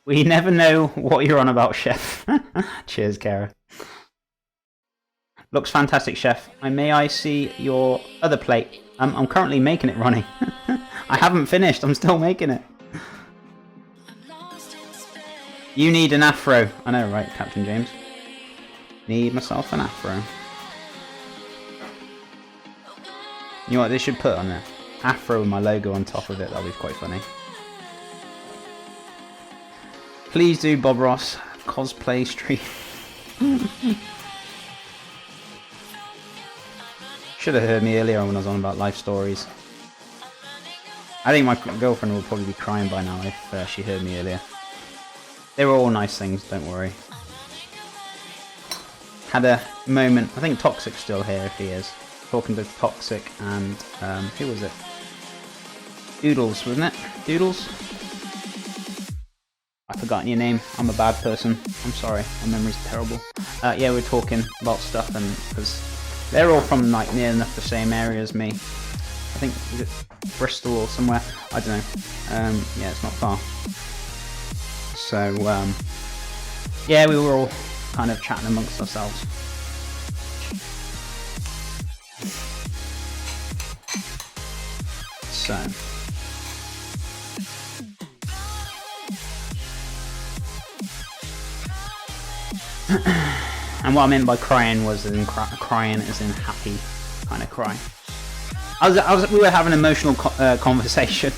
We never know what you're on about, chef. Cheers, Kara. Looks fantastic, chef. May I see your other plate? I'm currently making it, Ronnie. I haven't finished. I'm still making it. You need an afro. I know, right, Captain James? Need myself an afro. You know what they should put on there? Afro with my logo on top of it. That'll be quite funny. Please do, Bob Ross. Cosplay stream. Should have heard me earlier when I was on about life stories. I think my girlfriend will probably be crying by now if she heard me earlier. They were all nice things, don't worry. Had a moment. I think Toxic's still here if he is. Talking to Toxic and who was it? Doodles, wasn't it? Doodles? I've forgotten your name. I'm a bad person. I'm sorry. My memory's terrible. Yeah, we're talking about stuff, and because they're all from like near enough the same area as me. I think is it Bristol or somewhere. I don't know. Yeah, it's not far. So yeah, we were all kind of chatting amongst ourselves. So. And what I meant by crying was crying as in happy kind of cry. We were having an emotional conversation.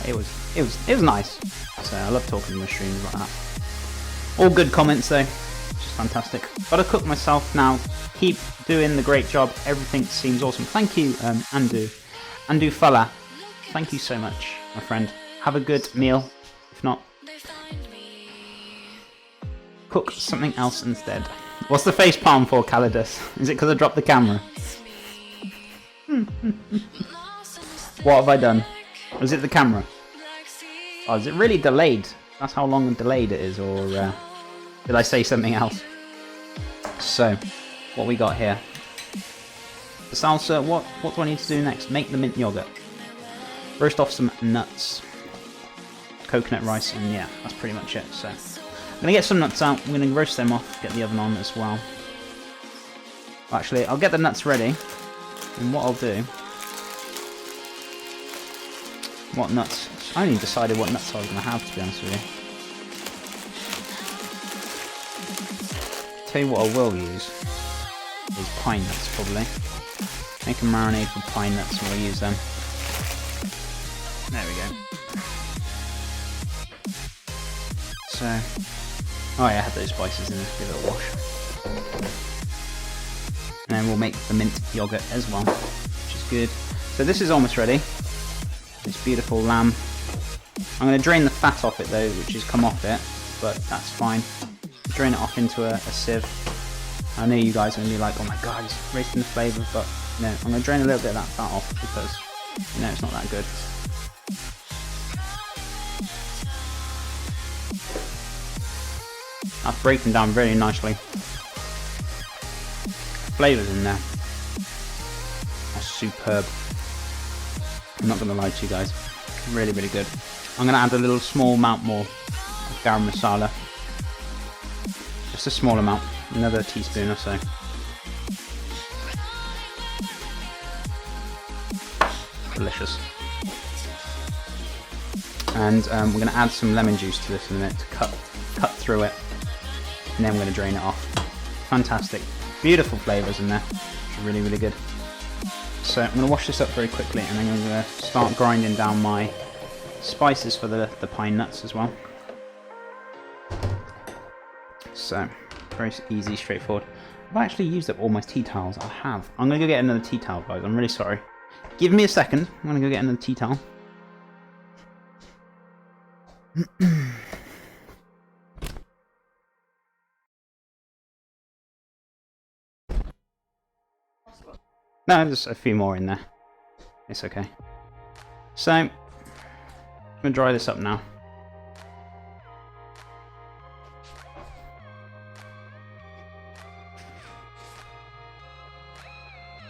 It was nice. So I love talking in the streams like that. All good comments though, which is fantastic. Gotta cook myself now. Keep doing the great job. Everything seems awesome. Thank you, Andu Fala. Thank you so much, my friend. Have a good meal. If not, cook something else instead. What's the face palm for, Calidus? Is it because I dropped the camera? What have I done? Was it the camera? Oh, is it really delayed? That's how long delayed it is, or did I say something else? So, what we got here? The salsa, what do I need to do next? Make the mint yogurt. Roast off some nuts. Coconut rice, and yeah, that's pretty much it. So, I'm going to get some nuts out, I'm going to roast them off, get the oven on as well. Actually, I'll get the nuts ready, and what I'll do... What nuts? I only decided what nuts I was going to have, to be honest with you. Tell you what I will use is pine nuts, probably. Make a marinade with pine nuts and we'll use them. There we go. So, oh yeah, I had those spices in there, give it a wash. And then we'll make the mint yogurt as well, which is good. So this is almost ready. This beautiful lamb. I'm going to drain the fat off it though, which has come off it, but that's fine. Drain it off into a sieve. I know you guys are going to be like, oh my god, he's wasting the flavour, but no, I'm going to drain a little bit of that fat off because, you know, it's not that good. That's breaking down very nicely. Flavours in there are superb. I'm not going to lie to you guys. Really, really good. I'm going to add a little small amount more of garam masala. Just a small amount. Another teaspoon or so. Delicious. And we're going to add some lemon juice to this in a minute to cut through it. And then we're going to drain it off. Fantastic. Beautiful flavours in there. It's really, really good. So I'm going to wash this up very quickly and then I'm going to start grinding down my spices for the pine nuts as well. So, very easy, straightforward. I've actually used up all my tea towels. I have. I'm going to go get another tea towel, guys. I'm really sorry. Give me a second. I'm going to go get another tea towel. No, there's a few more in there. It's okay. So, I'm going to dry this up now.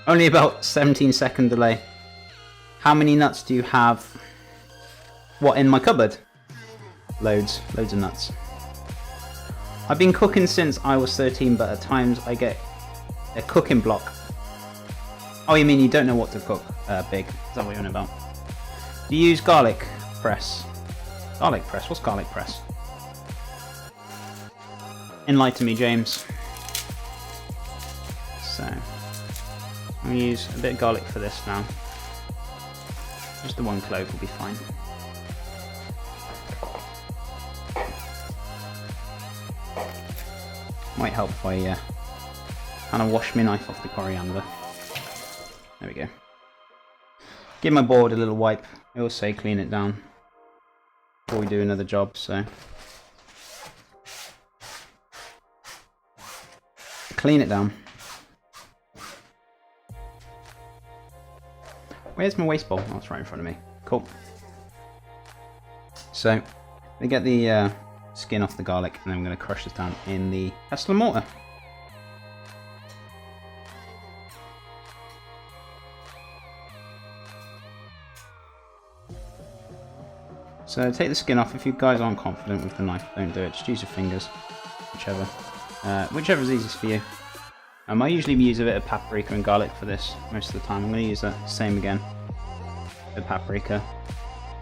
Only about 17-second delay. How many nuts do you have? What, in my cupboard? Loads of nuts. I've been cooking since I was 13, but at times I get a cooking block. Oh, you mean you don't know what to cook, Big? Is that what you're on about? Do you use garlic press? Garlic press? What's garlic press? Enlighten me, James. So, I'm going to use a bit of garlic for this now. Just the one clove will be fine. Might help if I kind of wash my knife off the coriander. There we go. Give my board a little wipe. I always say clean it down before we do another job, so. Clean it down. Where's my waste bowl? Oh, it's right in front of me. Cool. So, we get the skin off the garlic, and then I'm going to crush this down in the pestle and mortar. So take the skin off. If you guys aren't confident with the knife, don't do it. Just use your fingers, whichever is easiest for you. I usually use a bit of paprika and garlic for this most of the time. I'm going to use that same again. The paprika,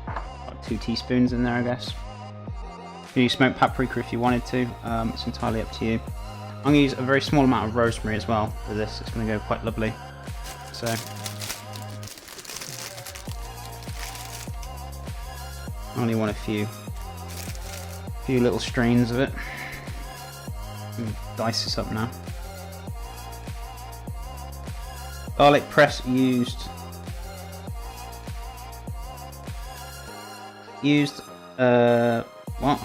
about 2 teaspoons in there, I guess. You can use smoked paprika if you wanted to. It's entirely up to you. I'm going to use a very small amount of rosemary as well for this. It's going to go quite lovely. So. I only want a few little strains of it. Dice this up now. Garlic press used what?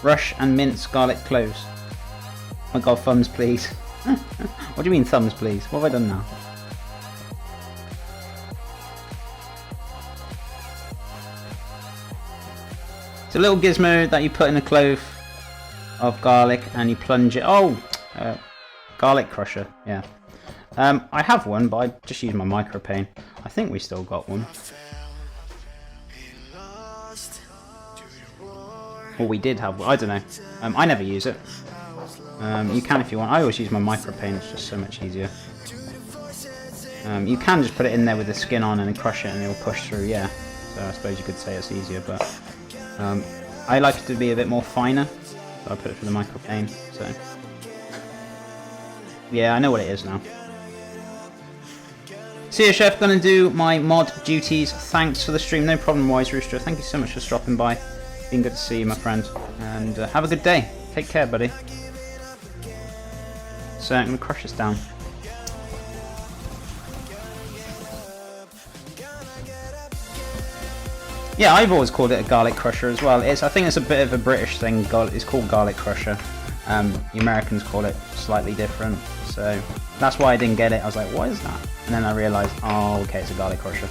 Rush and mince garlic cloves. Oh my god, thumbs please. What do you mean thumbs please? What have I done now? It's a little gizmo that you put in a clove of garlic and you plunge it. Oh, garlic crusher. Yeah. I have one, but I just use my micropane. I think we still got one. Or we did have one. I don't know. I never use it. You can if you want. I always use my micropane. It's just so much easier. You can just put it in there with the skin on and then crush it and it'll push through. Yeah. So I suppose you could say it's easier, but I like it to be a bit more finer. So I put it through the micropane. So yeah, I know what it is now. See you, Chef. Gonna do my mod duties. Thanks for the stream. No problem, Wise Rooster. Thank you so much for stopping by. Been good to see you, my friend. And have a good day. Take care, buddy. So I'm gonna crush this down. Yeah, I've always called it a garlic crusher as well. I think it's a bit of a British thing. It's called garlic crusher. The Americans call it slightly different. So that's why I didn't get it. I was like, what is that? And then I realised, oh, okay, it's a garlic crusher.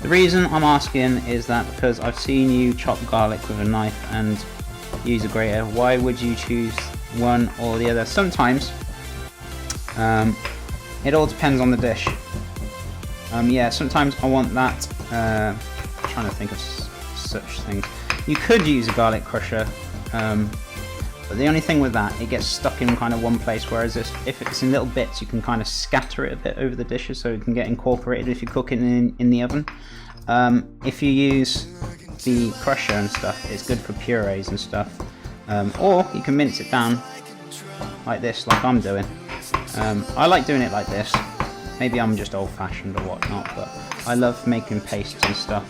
The reason I'm asking is that because I've seen you chop garlic with a knife and use a grater. Why would you choose one or the other? Sometimes it all depends on the dish. Yeah, sometimes I want that. I'm trying to think of such things. You could use a garlic crusher, but the only thing with that, it gets stuck in kind of one place, whereas if it's in little bits, you can kind of scatter it a bit over the dishes so it can get incorporated if you cook it in the oven. If you use the crusher and stuff, it's good for purees and stuff, or you can mince it down like this, like I'm doing. I like doing it like this. Maybe I'm just old-fashioned or whatnot, but I love making pastes and stuff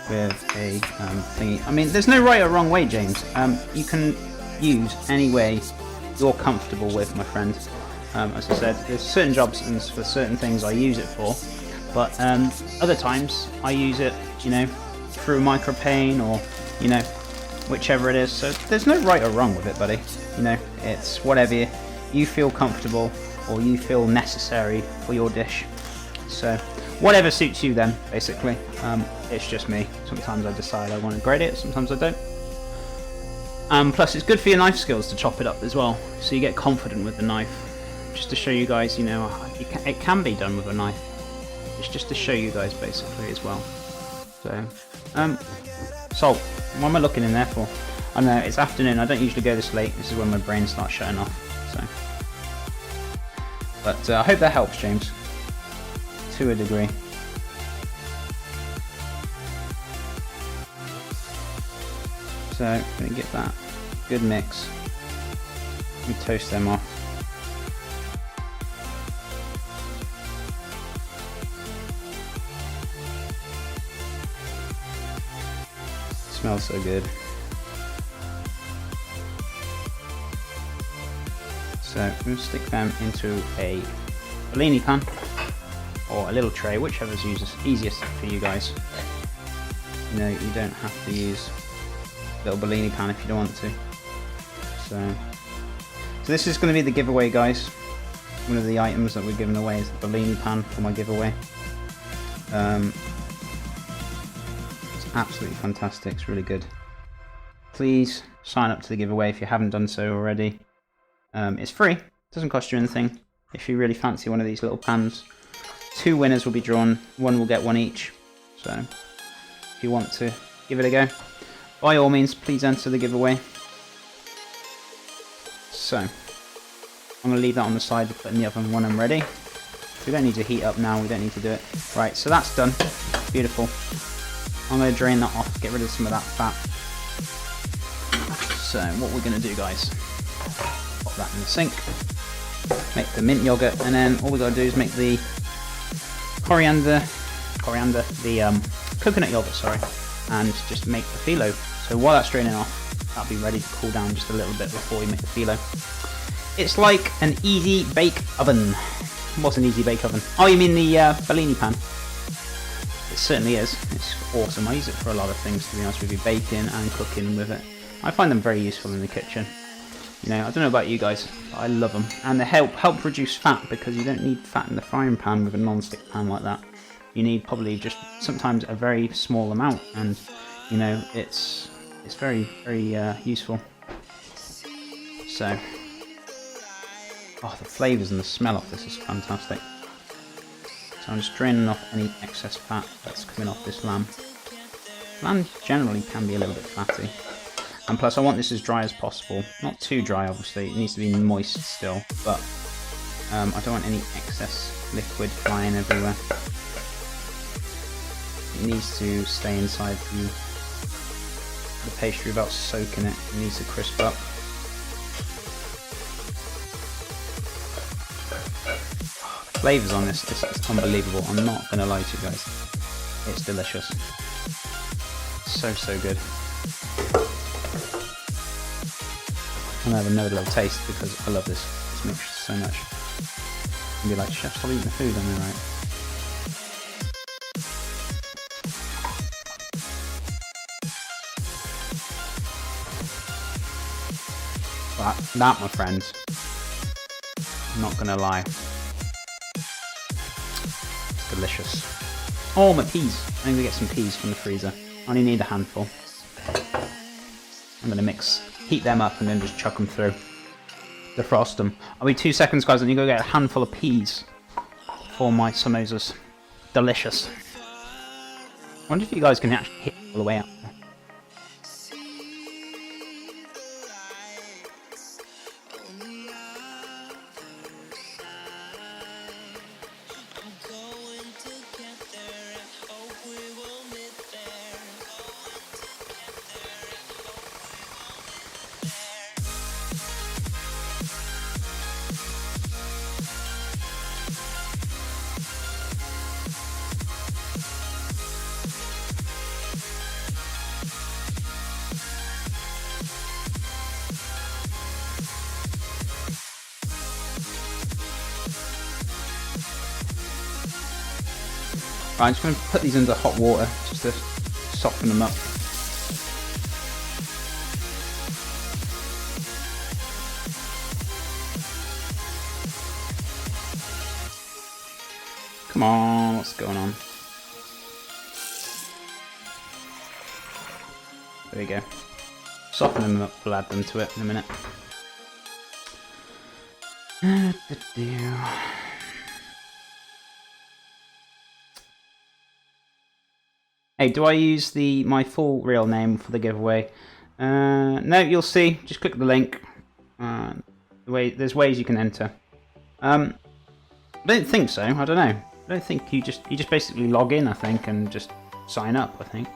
with a thingy. I mean, there's no right or wrong way, James. You can use any way you're comfortable with, my friend. As I said, there's certain jobs and for certain things I use it for, but other times I use it, you know, through micropane or, you know, whichever it is. So there's no right or wrong with it, buddy. You know, it's whatever you feel comfortable or you feel necessary for your dish. So whatever suits you then, basically. It's just me. Sometimes I decide I want to grate it, sometimes I don't. Plus it's good for your knife skills to chop it up as well, so you get confident with the knife. Just to show you guys, you know, it can be done with a knife. It's just to show you guys basically as well. So, salt. What am I looking in there for? I know it's afternoon. I don't usually go this late. This is when my brain starts shutting off. So, but I hope that helps, James, to a degree. So, I'm gonna get that good mix. We toast them off. Smells so good. So I'm going to stick them into a Bellini pan or a little tray, whichever's easiest for you guys. You know, you don't have to use a little Bellini pan if you don't want to. So this is going to be the giveaway, guys. One of the items that we're giving away is the Bellini pan for my giveaway. It's absolutely fantastic. It's really good. Please sign up to the giveaway if you haven't done so already. It's free. It doesn't cost you anything. If you really fancy one of these little pans, 2 winners will be drawn. 1 will get 1 each. So if you want to give it a go, by all means, please enter the giveaway. So I'm going to leave that on the side to put in the oven when I'm ready. We don't need to heat up now. We don't need to do it. Right, so that's done. Beautiful. I'm going to drain that off, get rid of some of that fat. So what we're going to do, guys, pop that in the sink, make the mint yogurt, and then all we got to do is make the coconut yogurt, sorry, and just make the phyllo. So while that's draining off, that'll be ready to cool down just a little bit before we make the phyllo. It's like an easy bake oven. What's an easy bake oven? Oh, you mean the Bellini pan? It certainly is. It's awesome. I use it for a lot of things, to be honest with you, baking and cooking with it. I find them very useful in the kitchen. You know, I don't know about you guys, but I love them. And they help reduce fat, because you don't need fat in the frying pan with a non-stick pan like that. You need probably just sometimes a very small amount, and you know, it's very, very useful. So, oh, the flavours and the smell of this is fantastic. So I'm just draining off any excess fat that's coming off this lamb. Lamb generally can be a little bit fatty. And plus I want this as dry as possible. Not too dry, obviously, it needs to be moist still, but I don't want any excess liquid flying everywhere. It needs to stay inside the pastry without soaking it. It needs to crisp up. The flavours on this is unbelievable. I'm not going to lie to you guys. It's delicious. So good. I'm going to have another little taste because I love this mixture so much. And be like, chef, stop eating the food, am I right? That, my friends, I'm not gonna lie, it's delicious. Oh, my peas! I'm gonna get some peas from the freezer. I only need a handful. I'm gonna heat them up, and then just chuck them through. Defrost them. I'll be 2 seconds, guys, and you go get a handful of peas for my samosas. Delicious. I wonder if you guys can actually hit all the way out. Right, I'm just going to put these into hot water just to soften them up. Come on, what's going on? There we go. Soften them up, we'll add them to it in a minute. Hey, do I use my full real name for the giveaway? No, you'll see. Just click the link. There's ways you can enter. I don't think so. I don't know. I don't think you just basically log in, I think, and just sign up, I think.